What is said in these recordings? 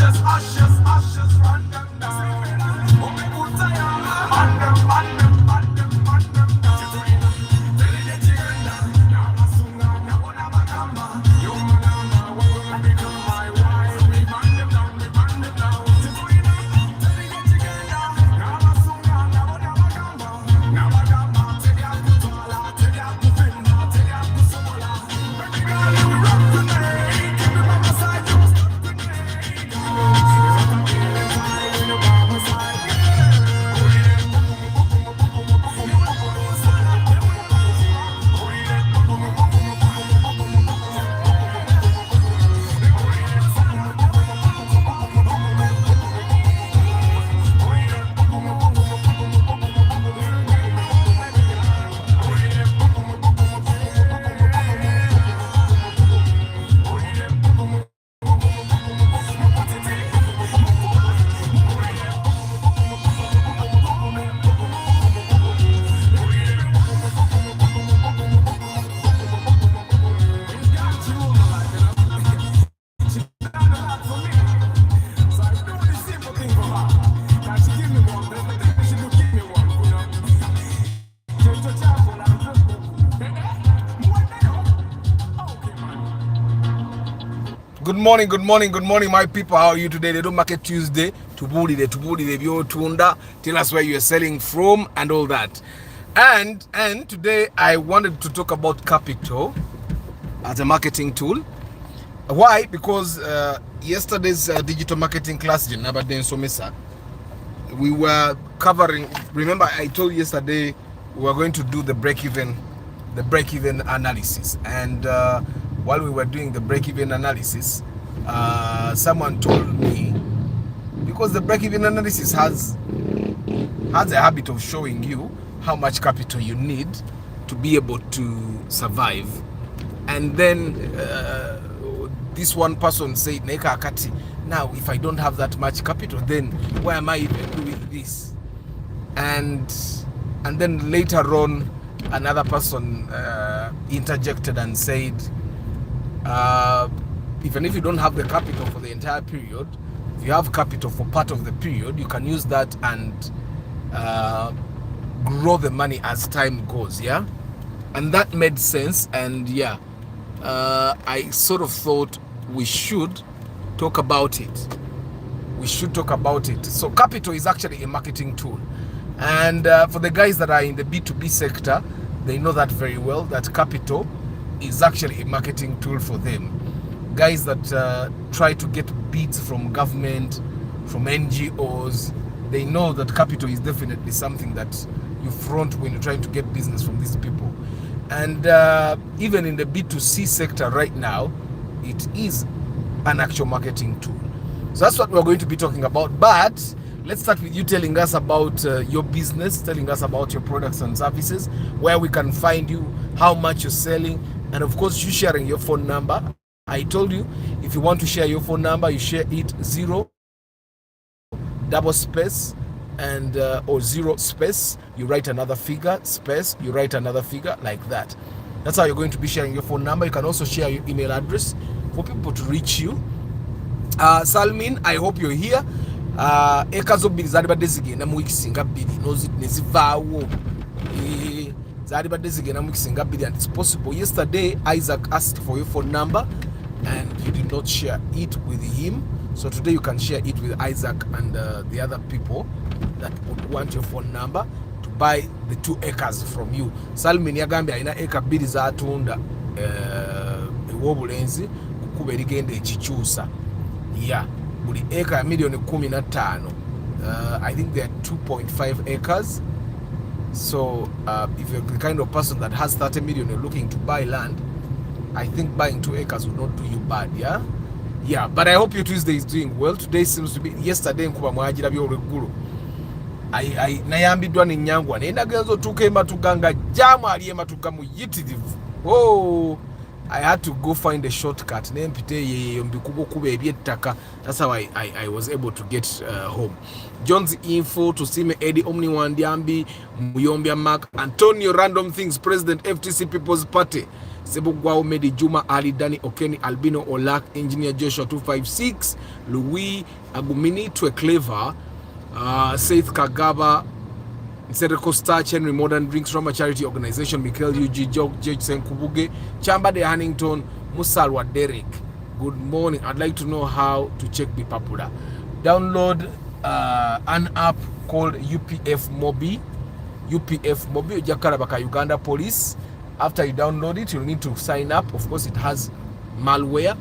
ashes, run them down. Man them, man them, man them, man them down. Tell it that you gonna, now I soon now what I'm a gamba. You man, what will become my wife? We man them down, we man them down. Tell it that you gonna, now I soon now what I'm a gamba. Now I gamba, tell ya kutola, tell ya kufenda, tell ya kusola. Baby girl, you rock tonight. Keep me by my side, you stop Good morning, my people. How are you today? They don't market Tuesday. Tubuli Biotunda. Tell us where you are selling from and all that. And today I wanted to talk about capital as a marketing tool. Why? Because yesterday's digital marketing class, we were covering. Remember, I told you yesterday we were going to do the break-even analysis, and while we were doing the break-even analysis, someone told me, because the break-even analysis has a habit of showing you how much capital you need to be able to survive, and then this one person said, Neka Akati, now if I don't have that much capital, then why am I even doing this? And then later on, another person interjected and said, even if you don't have the capital for the entire period, if you have capital for part of the period, you can use that and grow the money as time goes. Yeah, and that made sense. And yeah, I sort of thought we should talk about it. So capital is actually a marketing tool, and for the guys that are in the B2B sector, they know that very well, that capital is actually a marketing tool for them. Guys that try to get bids from government, from NGOs, they know that capital is definitely something that you front when you're trying to get business from these people. And even in the B2C sector right now, it is an actual marketing tool. So that's what we're going to be talking about. But let's start with you telling us about your business, telling us about your products and services, where we can find you, how much you're selling, and of course you sharing your phone number. I told you, if you want to share your phone number, you share it 0 double space and or 0 space, you write another figure, space, you write another figure, like that. That's how you're going to be sharing your phone number. You can also share your email address for people to reach you. Salmin, I hope you're here. Ekazo bili zari badezige na mwiki singa bili nozi nezivaawo zari badezige na mwiki singa bili, and it's possible. Yesterday Isaac asked for your phone number and you did not share it with him, so today you can share it with Isaac and the other people that would want your phone number to buy the 2 acres from you. Salmin yagambye alina eka bili za atunda ewobulenzi kukuba erigenda ekikyusa. Yeah, buli eka ya milioni 15. I think there are 2.5 acres. So if you're the kind of person that has 30 million, you're looking to buy land, I think buying 2 acres will not do you bad. Yeah, but I hope your Tuesday is doing well. Today seems to be, yesterday nkuba mwajira by'olweggulu nayambiddwa n'ennyangwa naye nagenza otuuka ematuganga jamu ali ematuga muyitirivu. I had to go find a shortcut. That's how I was able to get home. John's info to see me Eddie Omni Wandiambi Muyombia Mark Antonio Random Things President FTC People's Party Sebugwao Medi Juma Ali Dani Okeni Albino Olak Engineer Joshua 256 Louis Agumini Tweclever Saith Kagaba Sereko Star Henry Modern Drinks Roma Charity Organization Michael UG Jog Judge Kubuge Chamba de Hannington Musalwa Derek. Good morning. I'd like to know how to check Be Popular. Download an app called UPF Mobi. UPF Mobi Jakarabaka Uganda Police. After you download it, you'll need to sign up. Of course, it has malware,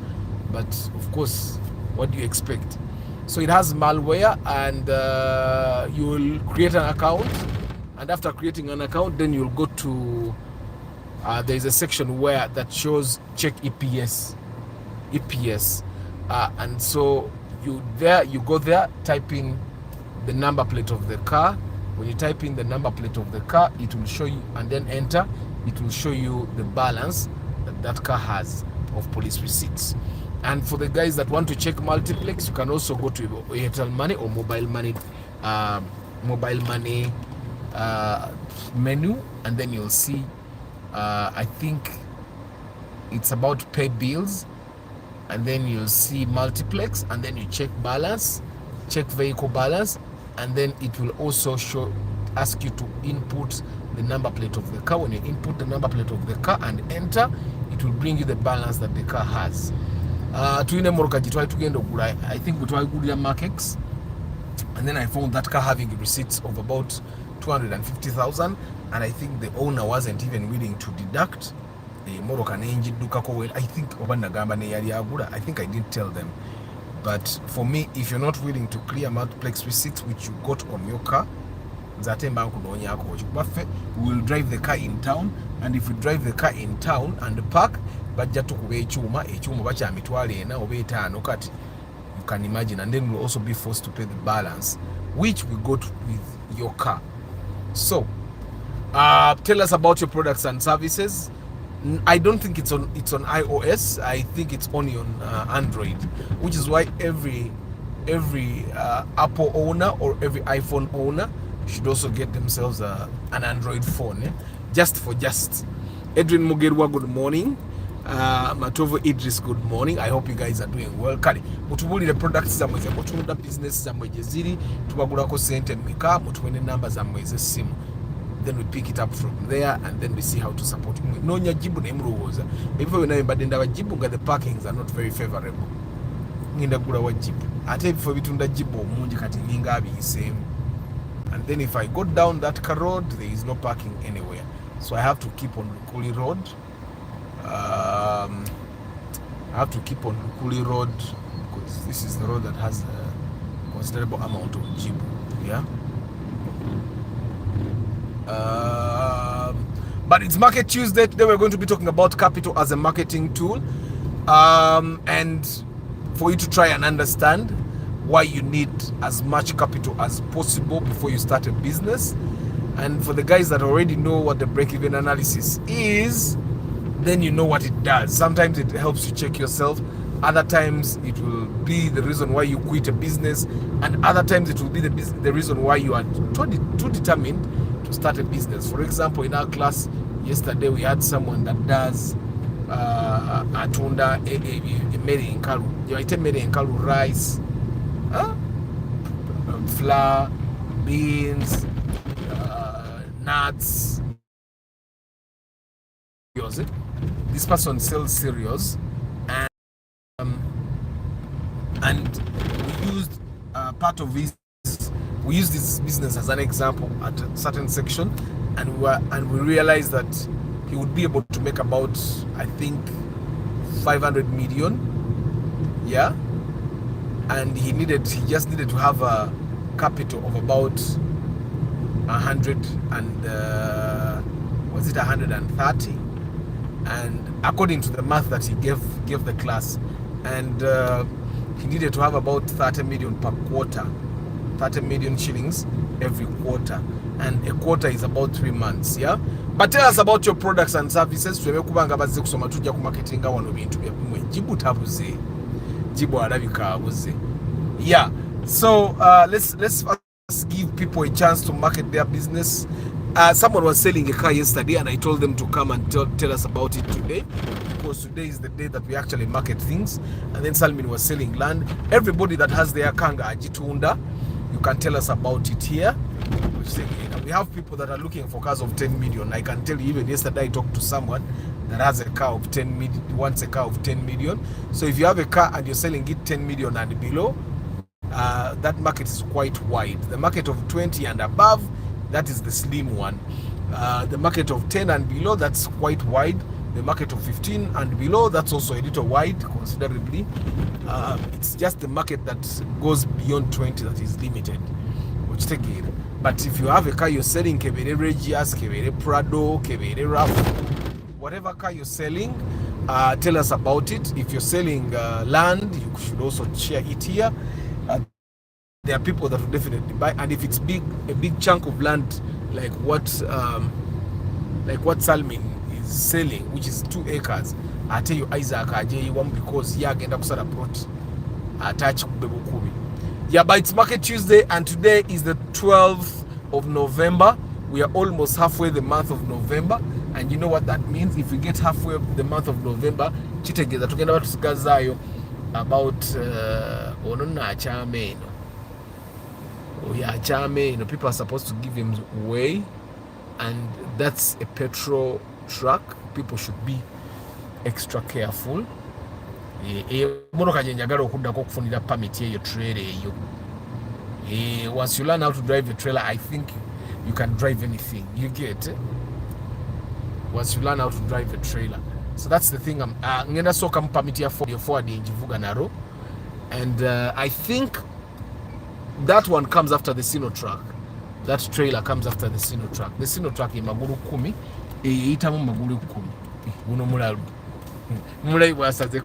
but of course, what do you expect? So it has malware, and you will create an account. And after creating an account, then you'll go to there is a section where that shows check EPS, and so you go there, type in the number plate of the car. When you type in the number plate of the car, it will show you, and then enter. It will show you the balance that car has of police receipts. And for the guys that want to check multiplex, you can also go to Airtel Money or mobile money menu, and then you'll see I think it's about pay bills, and then you'll see multiplex, and then you check balance, check vehicle balance, and then it will also ask you to input the number plate of the car. When you input the number plate of the car and enter, it will bring you the balance that the car has. I think we try good markets, and then I found that car having receipts of about 250,000, and I think the owner wasn't even willing to deduct the Moroccan engine. I think I didn't tell them. But for me, if you're not willing to clear multiplex receipts which you got on your car, we will drive the car in town, and if we drive the car in town and park, you can imagine, and then we'll also be forced to pay the balance which we got with your car. So tell us about your products and services. I don't think it's on iOS. I think it's only on Android, which is why every Apple owner or every iPhone owner should also get themselves an Android phone. Just. Edwin Mugerwa, good morning. Matovo Idris, good morning. I hope you guys are doing well. Kali mutubulire products zamwe ze mutunda business zamwe jeziri tubagulako sente mika mutuwene number zamwe ze simu. Then we pick it up from there, and then we see how to support you. No nyajibu na imruwoza. Before we know badenda wajibu nga the parkings are not very favorable. Ninda gula wajibu. Ate before bitunda jibu munji kati ninga abi same. And then if I go down that car road, there is no parking anywhere. So I have to keep on Lukuli Road. I have to keep on Lukuli Road because this is the road that has a considerable amount of jibu. Yeah. But it's Market Tuesday. Today we're going to be talking about capital as a marketing tool, and for you to try and understand why you need as much capital as possible before you start a business. And for the guys that already know what the break-even analysis is, then you know what it does. Sometimes it helps you check yourself. Other times it will be the reason why you quit a business, and other times it will be the reason why you are too determined to start a business. For example, in our class yesterday, we had someone that does atunda emere enkalu. You ite emere enkalu rice, flour, beans, nuts. This person sells cereals, and we used part of this. We used this business as an example at a certain section, and we realized that he would be able to make about, I think, 500 million, yeah. And he just needed to have a capital of about 130, and according to the math that he gave the class, and he needed to have about 30 million per quarter, 30 million shillings every quarter, and a quarter is about 3 months. Yeah. But tell us about your products and services. Jibu yeah. So let's give people a chance to market their business. Someone was selling a car yesterday, and I told them to come and tell us about it today, because today is the day that we actually market things. And then Salmin was selling land. Everybody that has their kanga ajitunda, you can tell us about it here. We have people that are looking for cars of 10 million. I can tell you, even yesterday I talked to someone that has a car of 10 million, wants a car of 10 million. So if you have a car and you're selling it 10 million and below, that market is quite wide. The market of 20 and above, that is the slim one. The market of 10 and below, that's quite wide. The market of 15 and below, that's also a little wide considerably. It's just the market that goes beyond 20 that is limited. But if you have a car you're selling, Kebere Regias, Kebere Prado, Kebere RAV, whatever car you're selling, tell us about it. If you're selling land, you should also share it here. There are people that will definitely buy, and if it's a big chunk of land like what Salmin is selling, which is 2 acres, I tell you Isaac Aje because yagenda kusala plot attach kubebukumi. Yeah, but it's Market Tuesday, and today is the 12th of November. We are almost halfway the month of November, and you know what that means. If we get halfway the month of November, chitegeza tugenda batusigazayo about ononna chameno. Oh yeah, chameno. People are supposed to give him way, and that's a petrol truck. People should be extra careful. Once you learn how to drive a trailer, I think you can drive anything. You get it? Once you learn how to drive a trailer. So that's the thing. I'm gonna so come permit here for the Naro, and I think that one comes after the Sino truck. That trailer comes after the Sino truck. The Sino truck is maguru kumi. Itamu maguru kumi. Uno mularu. Mulai wasaze.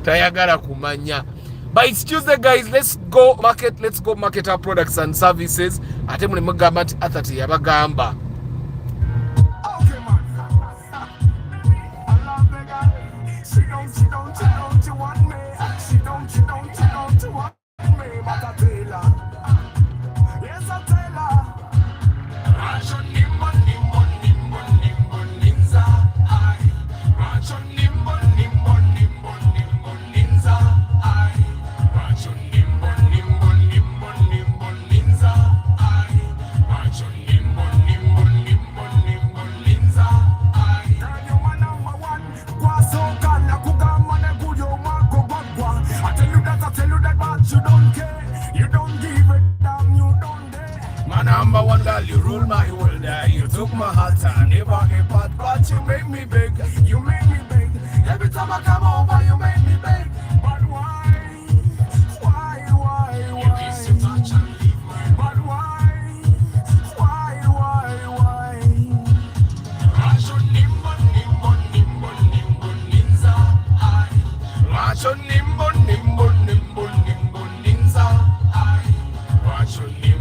Tayagara kumanya. But it's Tuesday, guys. Let's go market our products and services. Atemune mugamati athati yabagamba. Number one girl, you rule my world. You took my heart, I never a part, but you make me beg. You make me beg. Every time I come over, you make me beg. But why? You kiss your touch and leave my. But why? Racho nimbo ninza. Racho nimbo ninza. Racho nimbo.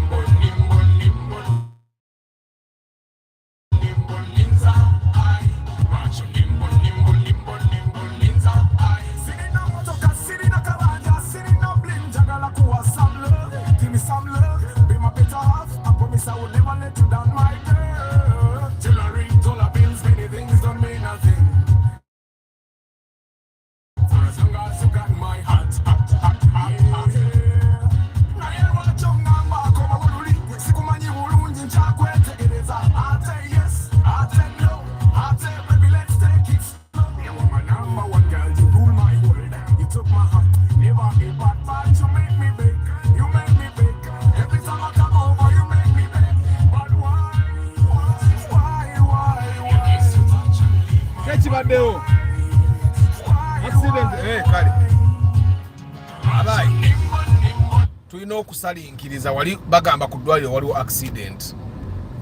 Tulina okusalinkiriza wali bagamba ku ddwaliro waliwo accident,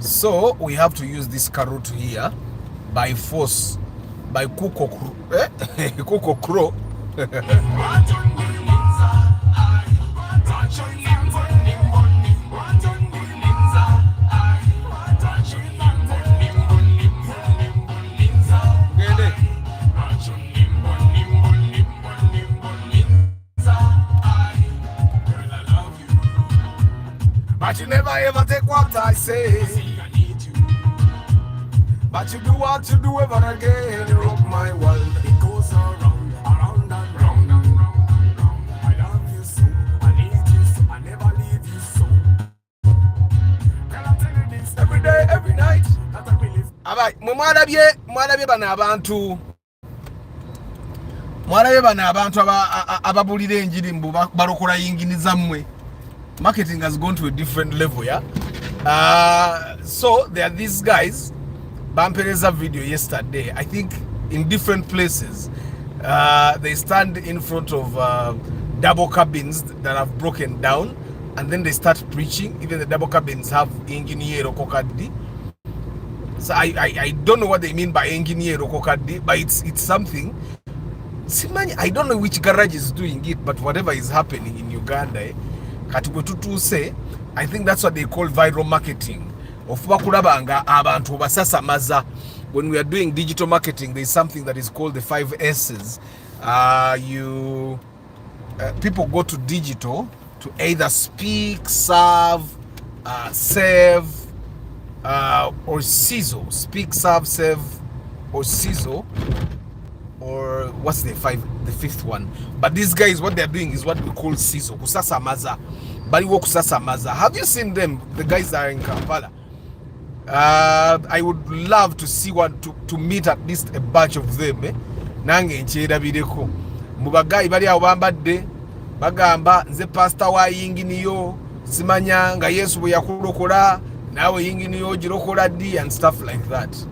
so we have to use this car route here by force, by Kuko Kro. but you never ever take what I say. I need you, but you do what you do ever again. You rock my world. It goes around, around and round and round and round. I love you so, I need you so, I never leave you so. Can I tell you this every day, every night? That I believe. Alright, mwalabye bano abantu. Mwalabye bano abantu ababulira enjiri mbu balokola yingini zammwe. Marketing has gone to a different level, yeah. So there are these guys. Bampereza video yesterday. I think in different places, they stand in front of double cabins that have broken down, and then they start preaching. Even the double cabins have engineer kokadi. So I don't know what they mean by engineer kokadi, but it's something. I don't know which garage is doing it, but whatever is happening in Uganda, say, I think that's what they call viral marketing. When we are doing digital marketing, there's something that is called the 5 S's. People go to digital to either speak, serve, save, or sizzle. Speak, serve, save, or sizzle. Or what's the fifth one? But these guys, what they're doing is what we call sizzle. Kusasa maza. Baliwo kusasa maza. Have you seen them? The guys that are in Kampala. I would love to see one to meet at least a batch of them. Nange nchera bideko. Mubagai bali awambadde bagamba nze pastor wa yinginiyo simanya nga Yesu bwe yakulokola nawe yinginiyo girokola di and stuff like that.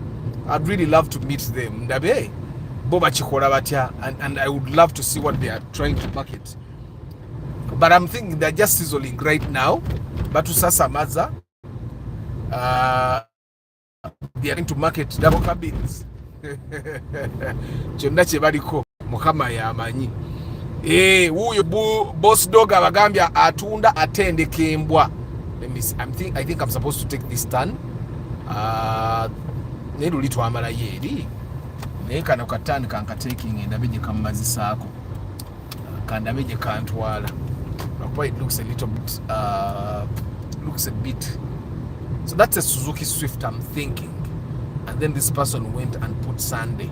I'd really love to meet them. Ndabe boba chikola batya, and I would love to see what they are trying to market. But I'm thinking they're just sizzling right now. But to Sasamaza, they are going to market double cabins. Kyonna kye baliko mukama yamanyi. Wuyo boss dog abagambya atunda atendeka embwa. I think I'm supposed to take this turn. Ne luli twamala yeri. Naye kano katani kankateking endabeje kammazisaako. Kandabeje kantwala. But it looks a little bit looks a bit. So that's a Suzuki Swift, I'm thinking. And then this person went and put Sunday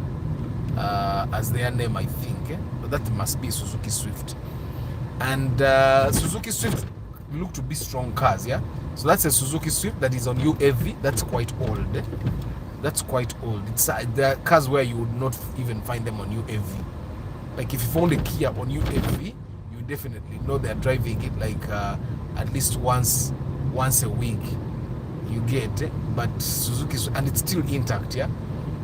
as their name, I think. But that must be Suzuki Swift. And Suzuki Swift look to be strong cars, yeah? So that's a Suzuki Swift that is on UAV. That's quite old. That's quite old. It's there are cars where you would not even find them on UAV. Like if you found a Kia on UAV, you definitely know they're driving it like at least once a week. You get it? But Suzuki, and it's still intact, yeah.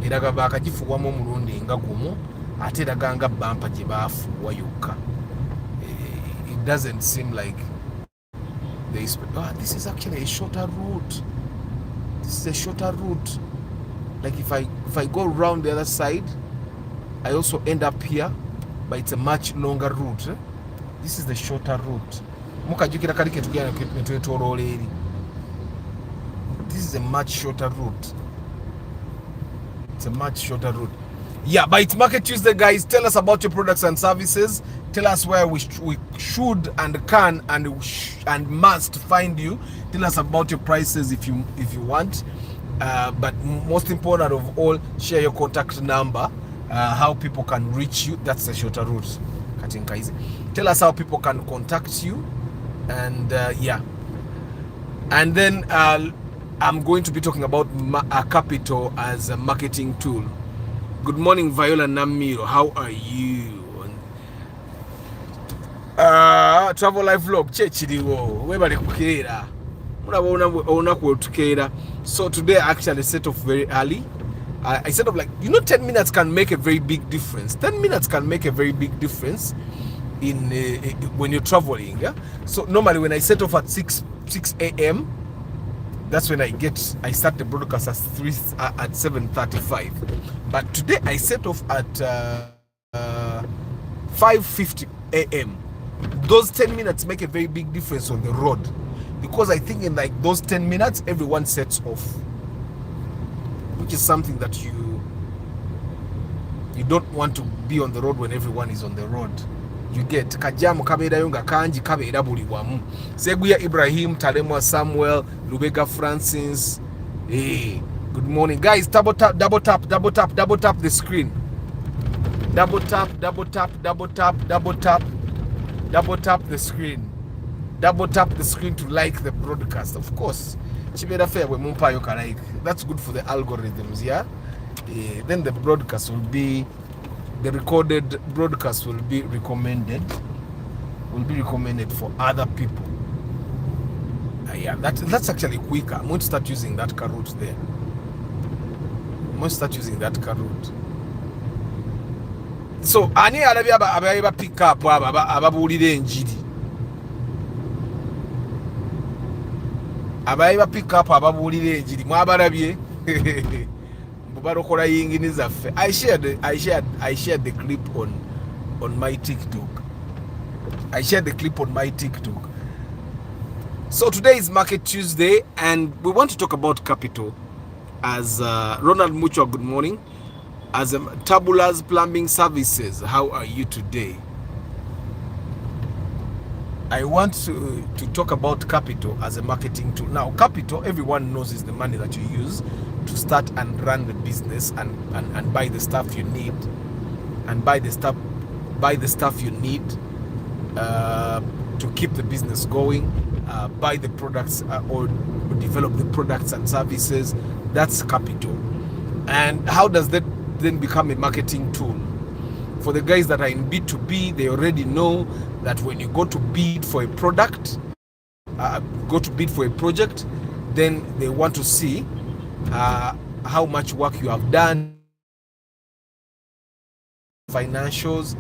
Eraga bakagifuwamu omulundi nga gumu ate eraga nga bumper gye baafuwa yokka. It doesn't seem like this is actually a shorter route. This is a shorter route. Like if I go around the other side, I also end up here, but it's a much longer route. This is the shorter route. Mukajukira kali ketugenda netwetoloola eri. This is a much shorter route. It's a much shorter route. Yeah, but it's Market Tuesday, guys. Tell us about your products and services. Tell us where we should and can and must find you. Tell us about your prices if you want. But most important of all, share your contact number, how people can reach you. That's the shorter route. Tell us how people can contact you, and yeah. And then I'm going to be talking about Capital as a marketing tool. Good morning, Viola Namiro. How are you? Travel life vlog. Chechiriwo. Webale kukeera. Murabona kukeera. So today I actually set off very early. I set off like 10 minutes can make a very big difference. 10 minutes can make a very big difference in when you're traveling. Yeah. So normally when I set off at 6 a.m. that's when I start the broadcast at 7:35. But today I set off at 5:50 a.m. Those 10 minutes make a very big difference on the road, because I think in like those 10 minutes everyone sets off, which is something that you don't want to be on the road when everyone is on the road. You get kajamu kabeerayo nga kanji kabeera buli wamu. Seguya Ibrahim, Talemwa Samuel, Lubega Francis. Hey, good morning guys. Double tap the screen. Double tap the screen. Double tap the screen to like the broadcast. Of course, that's good for the algorithms, yeah? Then the broadcast will be, the recorded broadcast will be recommended for other people. Yeah, that's actually quicker. I'm going to start using that route there. So ani alabi aba pick up ababuulira enjiri. Abayiba pick up ababuulira enjiri mwabalabye. Mubalokola yingini zaffe. I shared the clip on my TikTok. So today is Market Tuesday and we want to talk about capital. As Ronald Mucho, good morning. As Tabula's Plumbing Services, how are you today? I want to talk about capital as a marketing tool. Now, capital, everyone knows, is the money that you use to start and run the business and buy the stuff you need, to keep the business going, buy the products or develop the products and services. That's capital. And how does that then become a marketing tool? For the guys that are in B2B, they already know that when you go to bid for a product, go to bid for a project, then they want to see how much work you have done, financials.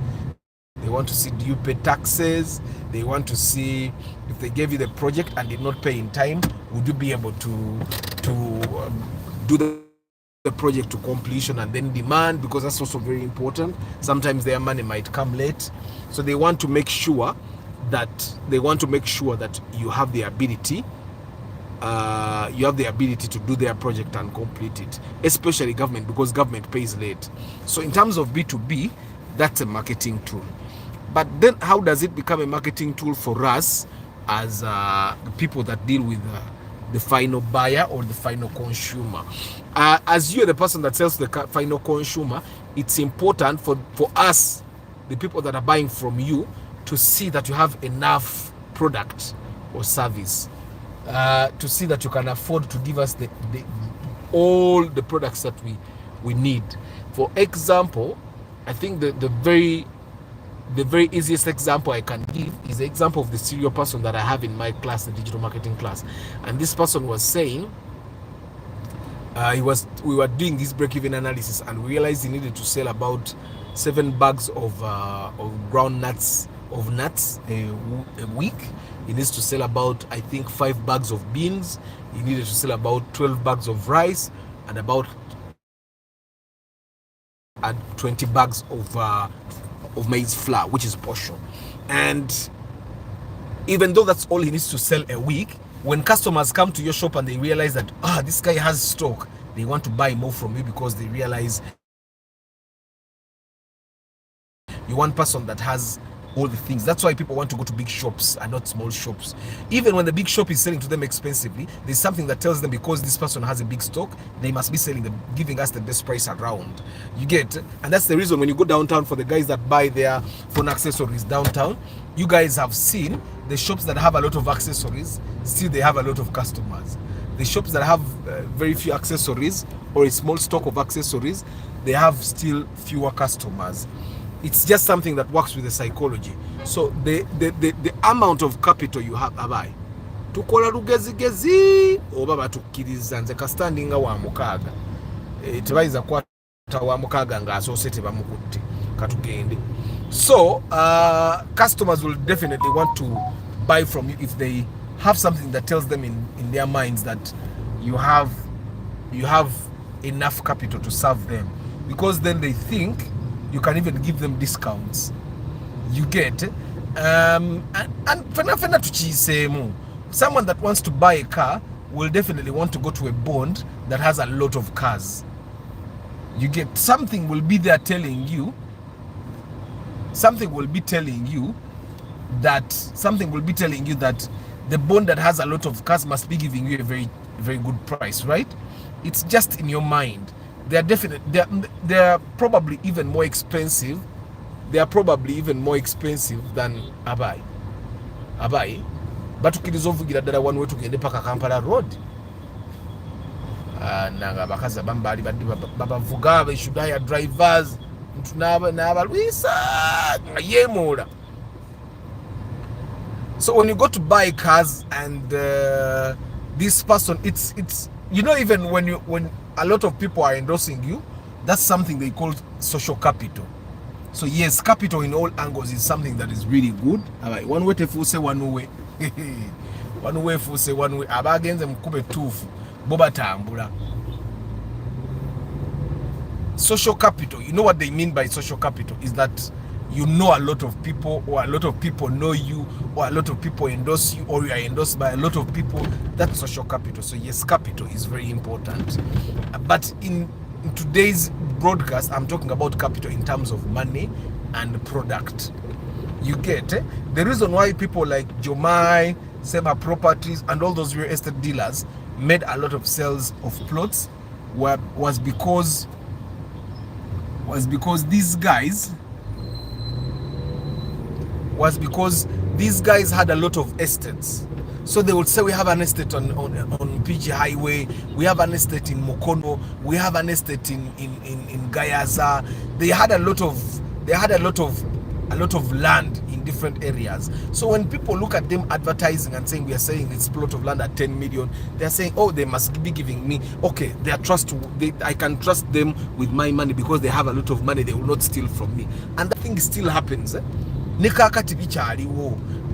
They want to see, do you pay taxes? They want to see if they gave you the project and did not pay in time, would you be able to do the project to completion and then demand, because that's also very important. Sometimes their money might come late, so they want to make sure that you have the ability to do their project and complete it, especially government, because government pays late. So in terms of B2B, that's a marketing tool. But then how does it become a marketing tool for us as people that deal with the final buyer or the final consumer? As you're the person that sells the final consumer, it's important for us, the people that are buying from you, to see that you have enough product or service, to see that you can afford to give us all the products that we need. For example, I think the very easiest example I can give is the example of the serial person that I have in my class, the digital marketing class. And this person was saying, we were doing this break-even analysis and we realized he needed to sell about 7 bags of ground nuts, a week. He needs to sell about, I think, 5 bags of beans. He needed to sell about 12 bags of rice and about 20 bags of maize flour, which is portion. And even though that's all he needs to sell a week, when customers come to your shop and they realize that this guy has stock, they want to buy more from you because they realize you're one person that has all the things. That's why people want to go to big shops and not small shops. Even when the big shop is selling to them expensively, there's something that tells them, because this person has a big stock, they must be selling giving us the best price around. You get? And that's the reason when you go downtown, for the guys that buy their phone accessories downtown, you guys have seen the shops that have a lot of accessories, still they have a lot of customers. The shops that have very few accessories or a small stock of accessories, they have still fewer customers. It's just something that works with the psychology. So the amount of capital you have, abai tukola lugezigezi oba batukkiriza nze kastandinga wa mukaaga tebayiza kwata wa mukaaga nga asoose tebamukutte katugende. So customers will definitely want to buy from you if they have something that tells them in their minds that you have enough capital to serve them, because then they think you can even give them discounts. You get? And fena tuchisemu. Someone that wants to buy a car will definitely want to go to a bond that has a lot of cars. You get? Something will be there telling you something will be telling you that the bond that has a lot of cars must be giving you a very, very good price, right? It's just in your mind. They're probably even more expensive. They are probably even more expensive than Abai. But tukiriza ovugira ddala one way tugende paka Kampala Road. Nanga bakazi abambali babavuga, they should hire drivers. So when you go to buy cars and this person, it's even when a lot of people are endorsing you, that's something they call social capital. So yes, capital in all angles is something that is really good. One way to say one way. One way for say one way. Abagenze mkube tufu. Boba tambula. Social capital. You know what they mean by social capital is that you know a lot of people, or a lot of people know you, or a lot of people endorse you, or you are endorsed by a lot of people. That's social capital. So yes, capital is very important. But in today's broadcast, I'm talking about capital in terms of money and product. You get the reason why people like Jomai, Sema Properties, and all those real estate dealers made a lot of sales of plots was because these guys had a lot of estates. So they would say, we have an estate on PG Highway, we have an estate in Mukono, we have an estate in Gayaza. They had a lot of land in different areas. So when people look at them advertising and saying, we are saying it's plot of land at 10 million, they're saying, oh, they must be giving me, okay, I can trust them with my money because they have a lot of money, they will not steal from me. And that thing still happens.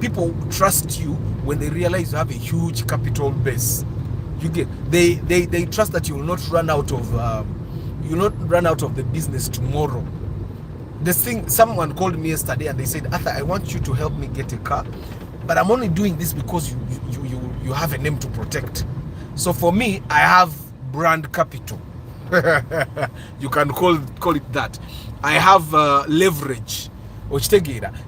People trust you when they realize you have a huge capital base. You get they trust that you will not run out of the business tomorrow. This thing, someone called me yesterday and they said, Arthur, I want you to help me get a car, but I'm only doing this because you have a name to protect. So for me, I have brand capital. You can call it that. I have leverage.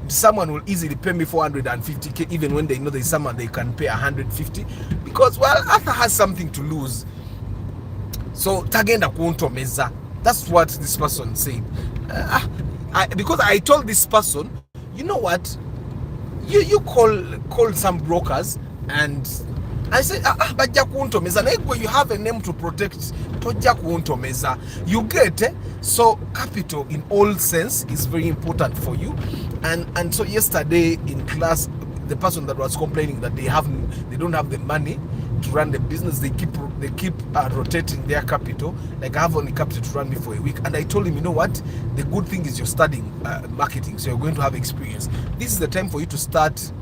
Someone will easily pay me 450k even when they know there's someone they can pay 150, because, well, Arthur has something to lose. So tagenda kuontomeza. That's what this person said. Because I told this person, you know what, you call some brokers, and I said, but you have a name to protect. You get so capital in all sense is very important for you. And so yesterday in class, the person that was complaining that they don't have the money to run the business, they keep rotating their capital. Like, I have only capital to run me for a week, and I told him, you know what, the good thing is you're studying marketing, so you're going to have experience. This is the time for you to start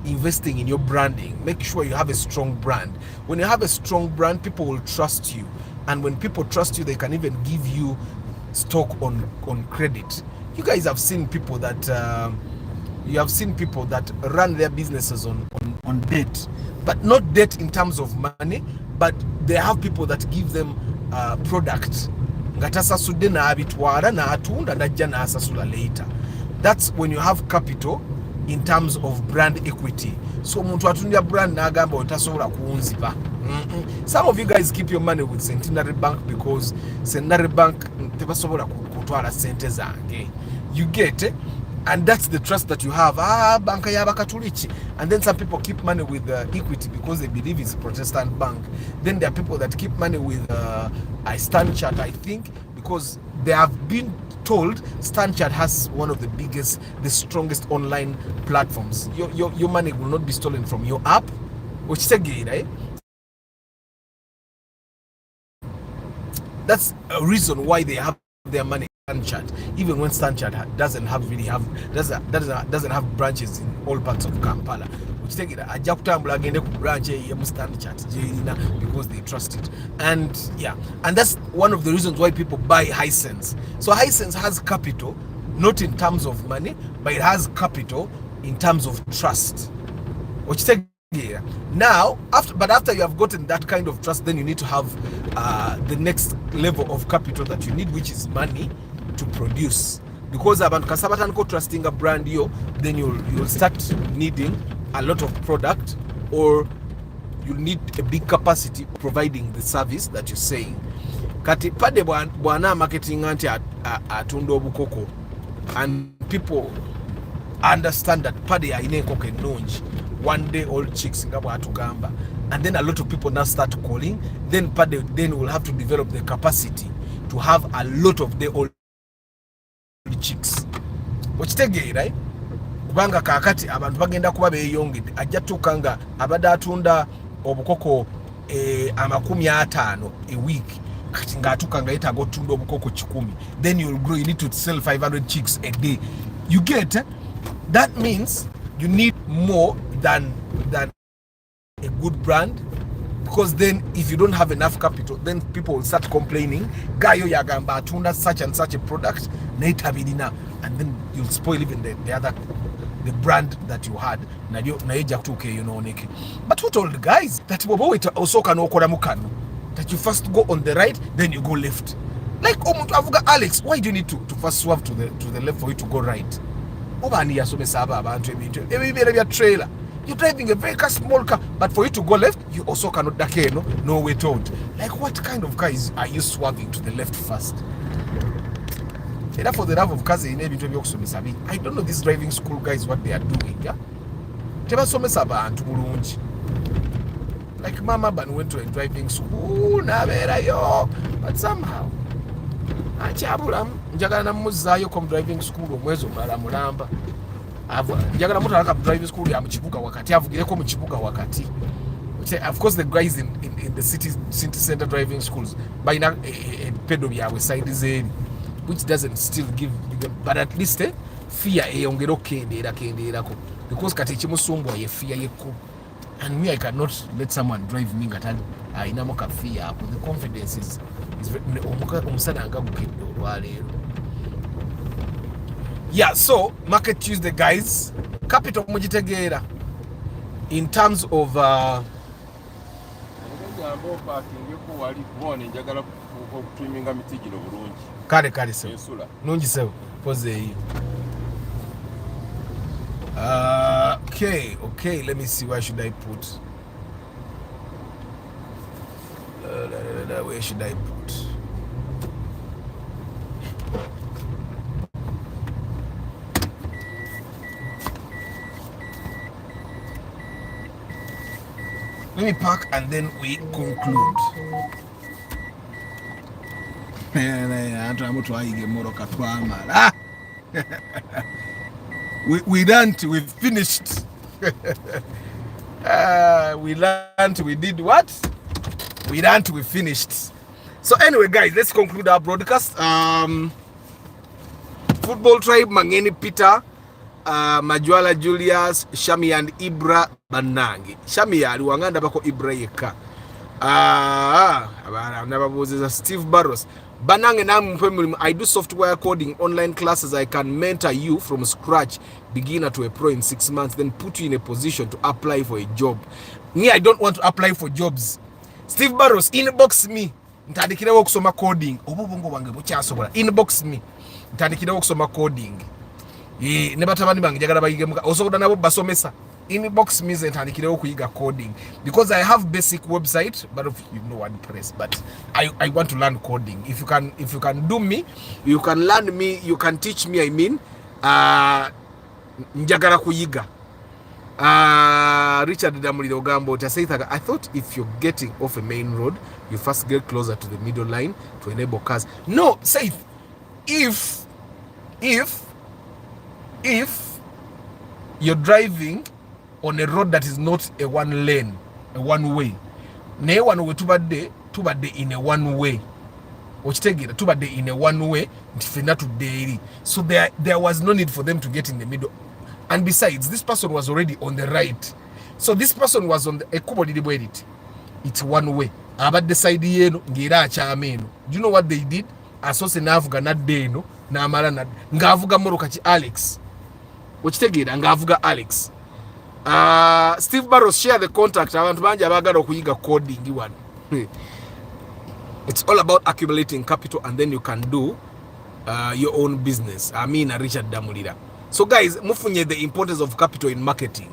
investing in your branding. Make sure you have a strong brand. When you have a strong brand, people will trust you, and when people trust you, they can even give you stock on credit. You guys have seen people that run their businesses on debt, but not debt in terms of money, but they have people that give them product. That's when you have capital in terms of brand equity. So muntu atundia brand nagamba otasobola kuunzipa. Some of you guys keep your money with Centenary Bank because Centenary Bank tebasobola kutwala sente zange. You get it? And that's the trust that you have. Banka yabakatulichi. And then some people keep money with Equity because they believe it's a Protestant bank. Then there are people that keep money with StanChart, I think, because they have been told StanChart has one of the biggest, the strongest online platforms. Your money will not be stolen from your app, which is a gay, right? That's a reason why they have their money StanChart, even when StanChart doesn't have branches in all parts of Kampala. Which take it ajja kutambula agende ku branch ya StanChart because they trust it. And yeah, and that's one of the reasons why people buy Hisense. So Hisense has capital, not in terms of money, but it has capital in terms of trust. Which take it now, after you have gotten that kind of trust, then you need to have the next level of capital that you need, which is money, to produce, because abantu kasabatandika trusting a brand yo, then you'll start needing a lot of product, or you need a big capacity providing the service that you're saying. Kati pade bwana marketing anti atunda obukoko, and people understand that pade aine koko enonji, one day old chicks nga bwatugamba, and then a lot of people now start calling, then pade then will have to develop the capacity to have a lot of the old chicks. Okitegeera, right? Kubanga kakati abantu bagenda kuba beeyongedde, ajja tukanga abadde atunda obukoko 50 a week, kati ngaatukanga yetaaga otunda obukoko 10, then you'll grow, you need to sell 500 chicks a day. You get that means you need more than a good brand, because then if you don't have enough capital, then people will start complaining, gayo yagamba atunda such and such a product naitabirina, and then you'll spoil even the brand that you had naija kutuuka eyo nooneke. But who told the guys that osooka n'okola mukano, that you first go on the right, then you go left? Like omuntu avuga Alex, why do you need to first swerve to the left for you to go right? Obani yasomesa abantu ebintu ebibeera bya trailer. You're driving a very small car, but for you to go left, you also cannot dakeno, no way told. Like, what kind of guys are you swerving to the left first? For the love of cars, I don't know these driving school guys what they are doing. Yeah, like Mama Ban went to a driving school, but somehow njagala muzayo kom driving school omwezi omulala mulamba. Njagala mutu alaka driving school ya mukibuga wakati, avugireko mukibuga wakati. Of course the guys in the city center driving schools balina pedo byabwe side zeri, which doesn't still give them, but at least fear eyongera kendeerako, because kati ekimusumbwa ye fear yekku, and me I cannot let someone drive me ngata ayinamu ka fear. The confidence is omusana nga gukedde olwaleero. Yeah, so Market Tuesday guys, capital mugitegeera in terms of kale se nungi se pose eyo. Okay, let me see, where should I put where should I put let me park and then we conclude. We learned, we finished. We learned, we did what? We learned, we finished. So anyway guys, let's conclude our broadcast. Football Tribe, Mangeni Peter, Majwala Julius, Shami and Ibra Banangi. Shami aliwanganda bako Ibra yeka. Steve Barros. Banange namu, I do software coding online classes. I can mentor you from scratch, beginner to a pro in 6 months, then put you in a position to apply for a job. Me, I don't want to apply for jobs. Steve Barros, inbox me. Ntandikirewo kusoma coding. Obubongo wange bukyasobola. Inbox me. Ntandikirewo kusoma coding. Ne batabani bange njagala bayige muka. Osobola nabo basomesa. Inbox me ntandikirewo kuyiga coding, because I have basic website, but if you know WordPress, but I want to learn coding. If you can do me, you can learn me, you can teach me, I mean, njagala kuyiga. Richard Damuliro Gambo, I thought if you're getting off a main road, you first get closer to the middle line to enable cars. No, say if you're driving on a road that is not a one lane, a one way, ne one way tubadde in a one way, okitegera tubadde in a one way ntifena to daily, so there was no need for them to get in the middle. And besides, this person was already on the right, so this person was on the ekubo lili it's one way abadde side yeno ngera akyama eno. Do you know what they did? Asose navuga nadde eno namala ngaavuga moroka ki Alex, okitegera ngaavuga Alex. Steve Barros, share the contact. Abantu banje abagala okuyiga coding one. It's all about accumulating capital, and then you can do your own business. I mean, Richard Damulira. So guys, mufunye the importance of capital in marketing.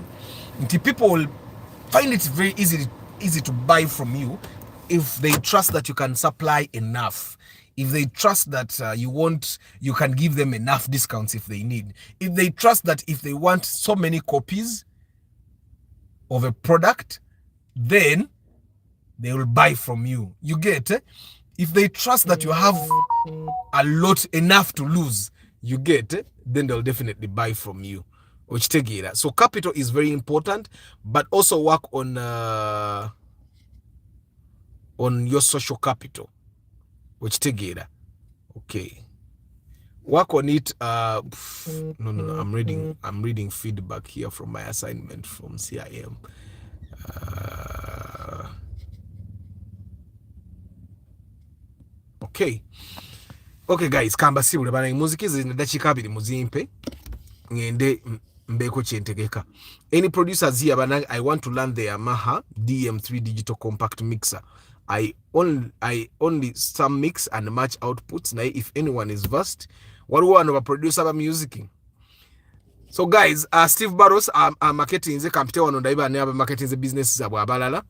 People will find it very easy to buy from you if they trust that you can supply enough. If they trust that you can give them enough discounts if they need. If they trust that if they want so many copies of a product, then they will buy from you. You get? If they trust that you have a lot enough to lose, you get? Then they'll definitely buy from you. So capital is very important, but also work on your social capital. Okay. Work on it. No. I'm reading feedback here from my assignment from CIM. Okay guys, kamba sibule bana muziki zina dakika 2 muzimpe ngende mbeko kyentegeka. Any producers here bana, I want to learn the Yamaha DM3 digital compact mixer. I only some mix and match outputs. Now if anyone is versed, what one of a producer ba music. So guys, Steve Barros marketing ze kampite wano ndaiba ne aba marketing ze business za bwabalala.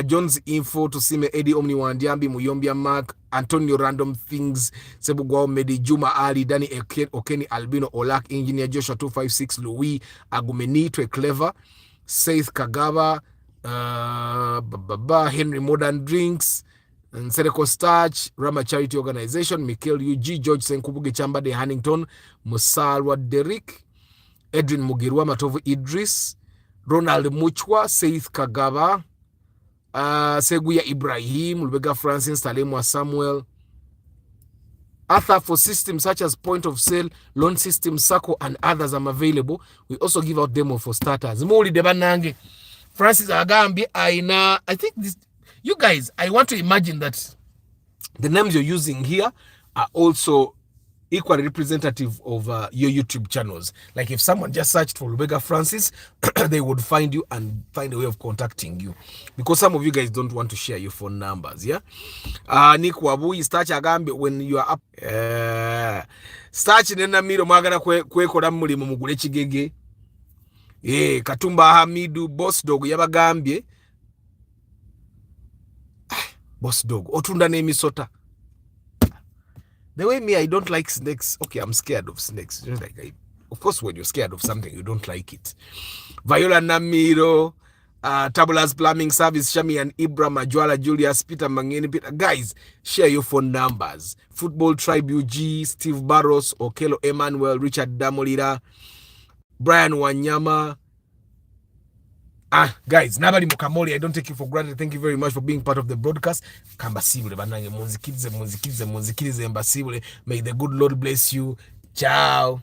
John's info to Sime Eddie Omni Wandiambi Muyombia Mark Antonio Random Things Sebugwao Medi Juma Ali Danny Okeni Albino Olak Engineer Joshua 256 Louis Agumeni Twe Clever Saith Kagaba Henry Modern Drinks Nsereko Starch Rama Charity Organization Michael UG George Senkubuge Chamba de Hannington Musalwa Derek Edwin Mugirwa Matovu Idris Ronald Muchwa Saith Kagaba Seguya Ibrahim, Lubega Francis, Talemwa Samuel, Arthur for systems such as point of sale, loan system, Sacco, and others are available. We also give out demo for starters. Moli Debanange, Francis Agambi, I think this, you guys, I want to imagine that the names you're using here are also equally representative of your YouTube channels. Like if someone just searched for Lubega Francis, they would find you and find a way of contacting you. Because some of you guys don't want to share your phone numbers, yeah? Nick Wabu, Starch Agambi, when you are up, Starch nena miro magana kwe kodamuli mumugule chigege. Katumba Hamidu, Boss Dog, Yabagambie. Boss Dog, Otunda Nemi Sota. The way me, I don't like snakes. Okay, I'm scared of snakes. Just like of course, when you're scared of something, you don't like it. Viola Namiro, Tabula's Plumbing Service, Shami and Ibra, Majwala, Julius, Peter Mangeni, Peter. Guys, share your phone numbers. Football Tribe UG, Steve Barros, Okelo Emmanuel, Richard Damolira, Brian Wanyama. Guys, Nabali Mukamoli, I don't take you for granted. Thank you very much for being part of the broadcast. Kambasibule banange munzikirize mbasibule. May the good Lord bless you. Ciao.